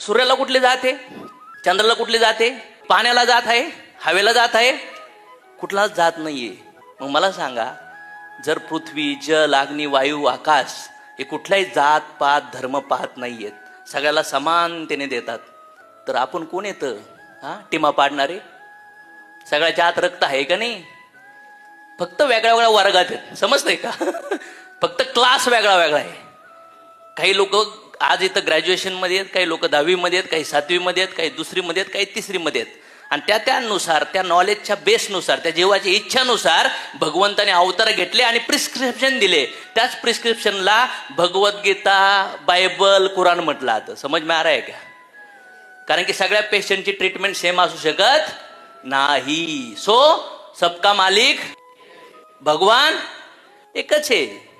सूर्याला कुठली जात आहे, चंद्राला कुठली जात आहे, पाण्याला जात आहे, हवेला जात आहे, कुठलाच जात नाहीये. मग मला सांगा, जर पृथ्वी, जल, अग्नी, वायू, आकाश हे कुठलाही जात पात धर्म पाहत नाहीयेत, सगळ्याला समानतेने देतात, तर आपण कोण येतं टीमा पाडणारे? सगळ्याच्या आत रक्त आहे का नाही? फक्त वेगळ्या वेगळ्या वर्गात आहेत, समजतंय का? फक्त क्लास वेगळा वेगळा आहे. काही लोक आज इथं ग्रॅज्युएशन मध्ये आहेत, काही लोक 10वी मध्ये आहेत, काही 7वी मध्ये आहेत, काही 2री मध्ये आहेत, काही 3री मध्ये आहेत. आणि त्यानुसार, त्या नॉलेजच्या बेसनुसार, त्या जीवाच्या इच्छानुसार भगवंताने अवतार घेतले आणि प्रिस्क्रिप्शन दिले. त्याच प्रिस्क्रिप्शनला भगवद्गीता, बायबल, कुराण म्हटलं जातं. समज में आ रहा है क्या? कारण की सगळ्या पेशंटची ट्रीटमेंट सेम असू शकत नाही. सो सबका मालिक भगवान एकच आहे.